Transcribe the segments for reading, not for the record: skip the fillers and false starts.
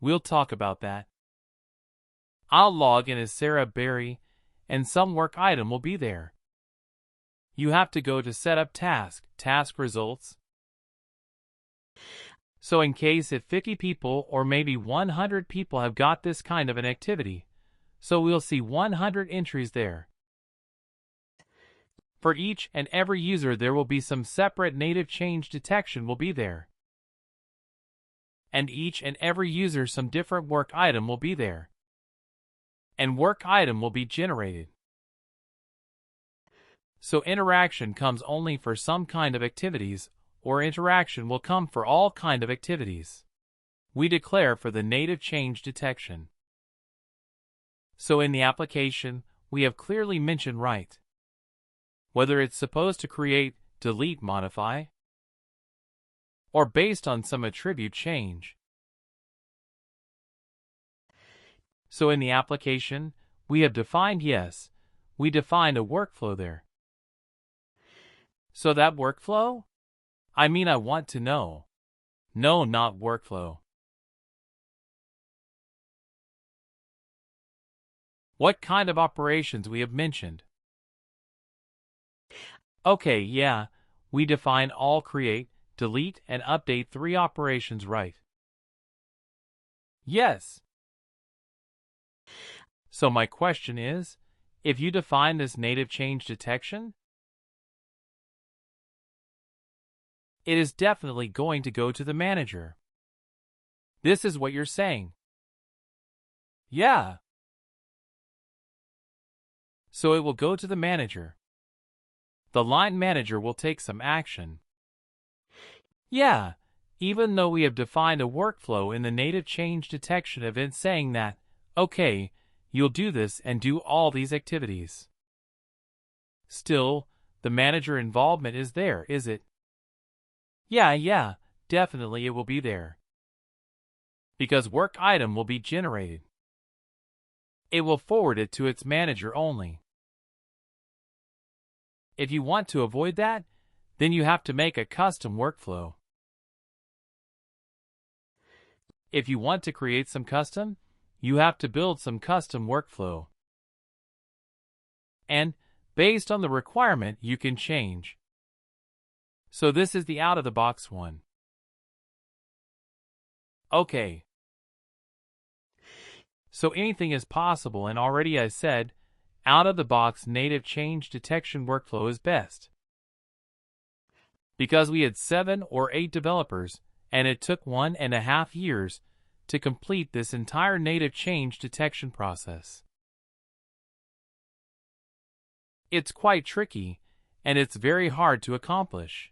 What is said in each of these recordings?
We'll talk about that. I'll log in as Sarah Berry, and some work item will be there. You have to go to Setup Task Results. So in case if 50 people or maybe 100 people have got this kind of an activity, so we'll see 100 entries there. For each and every user there will be some separate native change detection will be there. And each and every user some different work item will be there. And work item will be generated. So interaction comes only for some kind of activities, or interaction will come for all kind of activities. We declare for the native change detection. So in the application, we have clearly mentioned right. Whether it's supposed to create, delete, modify, or based on some attribute change. So in the application, we have defined yes, we defined a workflow there. So that workflow? I want to know. No, not workflow. What kind of operations we have mentioned? Okay, yeah, we define all create, delete, and update 3 operations, right? Yes. So my question is, if you define this native change detection, it is definitely going to go to the manager. This is what you're saying. Yeah. So it will go to the manager. The line manager will take some action. Yeah, even though we have defined a workflow in the native change detection event saying that, okay, you'll do this and do all these activities. Still, the manager involvement is there, is it? Yeah, definitely it will be there. Because work item will be generated. It will forward it to its manager only. If you want to avoid that, then you have to make a custom workflow. If you want to create some custom, you have to build some custom workflow. And, based on the requirement, you can change. So this is the out-of-the-box one. Okay. So anything is possible, and already I said, out-of-the-box native change detection workflow is best. Because we had 7 or 8 developers, and it took 1.5 years to complete this entire native change detection process. It's quite tricky, and it's very hard to accomplish.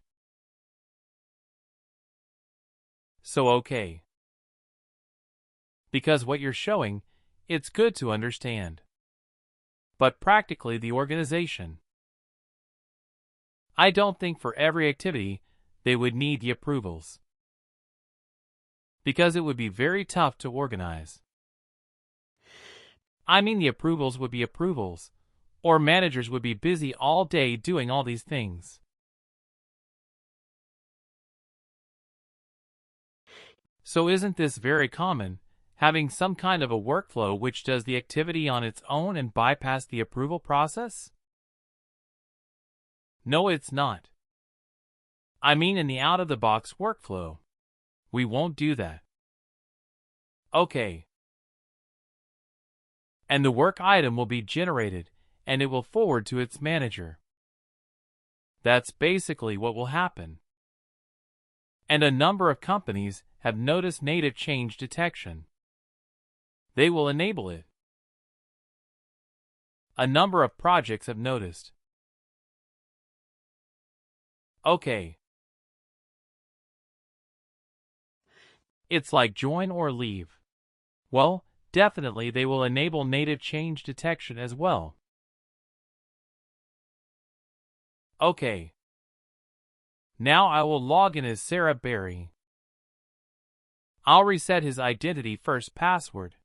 So okay. Because what you're showing, it's good to understand. But practically the organization. I don't think for every activity, they would need the approvals. Because it would be very tough to organize. The approvals would be approvals, or managers would be busy all day doing all these things. So isn't this very common, having some kind of a workflow which does the activity on its own and bypass the approval process? No, it's not. In the out-of-the-box workflow. We won't do that. Okay. And the work item will be generated, and it will forward to its manager. That's basically what will happen. And a number of companies have noticed native change detection. They will enable it. A number of projects have noticed. Okay. It's like join or leave. Well, definitely they will enable native change detection as well. Okay. Now I will log in as Sarah Berry. I'll reset his identity first password.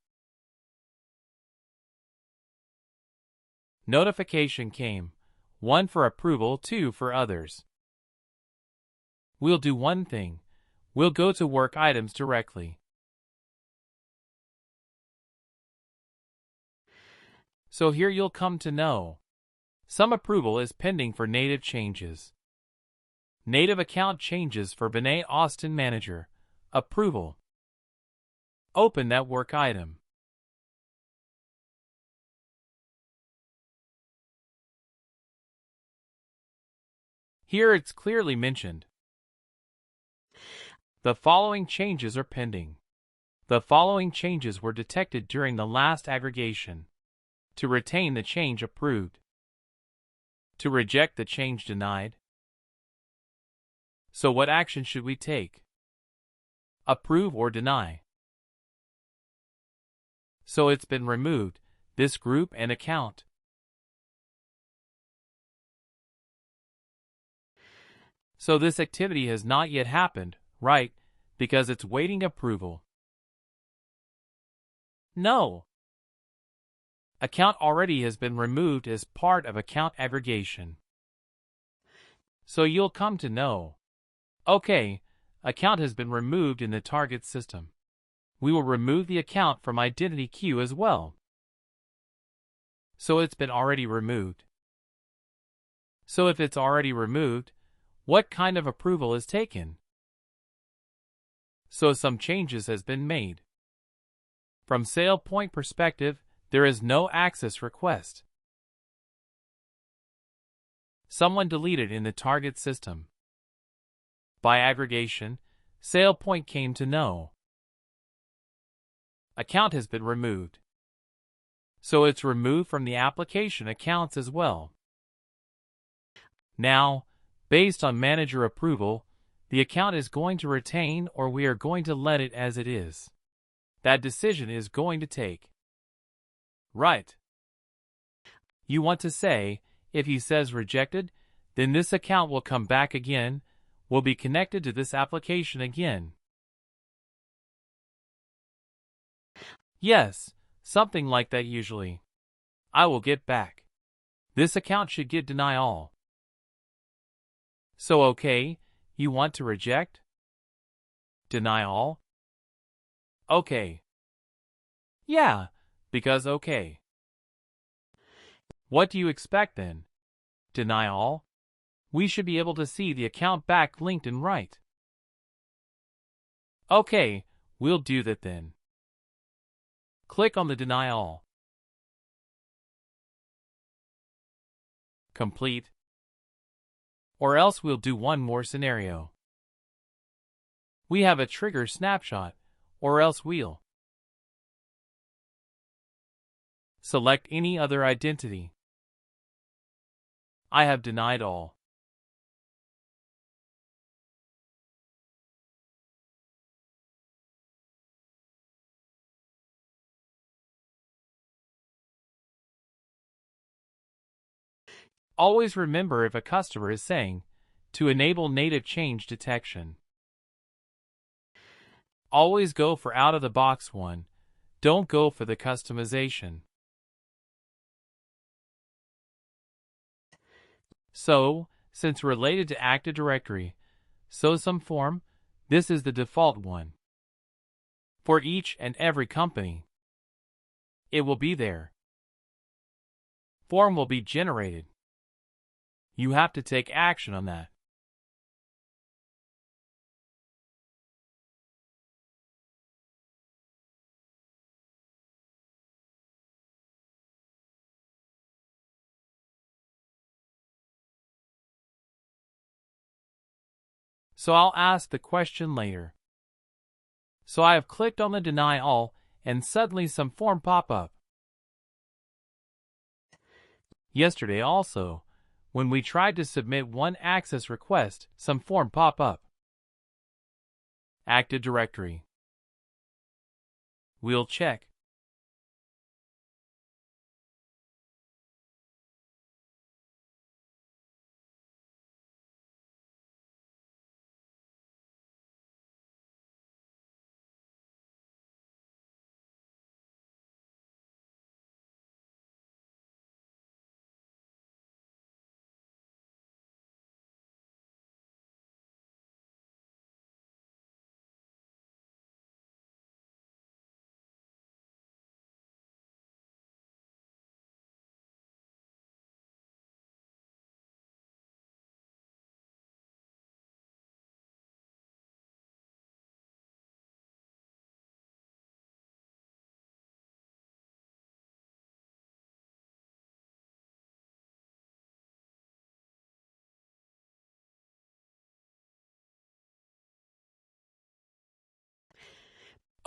Notification came. 1 for approval, 2 for others. We'll do one thing. We'll go to work items directly. So here you'll come to know. Some approval is pending for native changes. Native account changes for Benet Austin Manager. Approval. Open that work item. Here it's clearly mentioned. The following changes are pending. The following changes were detected during the last aggregation. To retain the change approved. To reject the change denied. So what action should we take? Approve or deny. So it's been removed, this group and account. So this activity has not yet happened, right? Because it's waiting approval. No. Account already has been removed as part of account aggregation. So you'll come to know. Okay, account has been removed in the target system. We will remove the account from identity queue as well. So it's been already removed. So if it's already removed, what kind of approval is taken? So some changes has been made. From Sailpoint perspective, there is no access request. Someone deleted in the target system. By aggregation, Sailpoint came to know. Account has been removed. So it's removed from the application accounts as well. Now, based on manager approval, the account is going to retain or we are going to let it as it is. That decision is going to take. Right. You want to say, if he says rejected, then this account will come back again, will be connected to this application again. Yes, something like that usually. I will get back. This account should get deny all. So okay, you want to reject? Deny all? Okay. Yeah, because okay. What do you expect then? Deny all? We should be able to see the account back linked and right. Okay, we'll do that then. Click on the deny all. Complete. Or else we'll do one more scenario. We have a trigger snapshot, or else we'll select any other identity. I have denied all. Always remember if a customer is saying, to enable native change detection. Always go for out-of-the-box one. Don't go for the customization. So, since related to Active Directory, so some form, this is the default one. For each and every company, it will be there. Form will be generated. You have to take action on that. So I'll ask the question later. So I have clicked on the deny all and suddenly some form pop up. Yesterday also, when we tried to submit one access request, some form pop up. Active Directory. We'll check.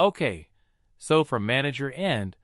Okay, so from manager end,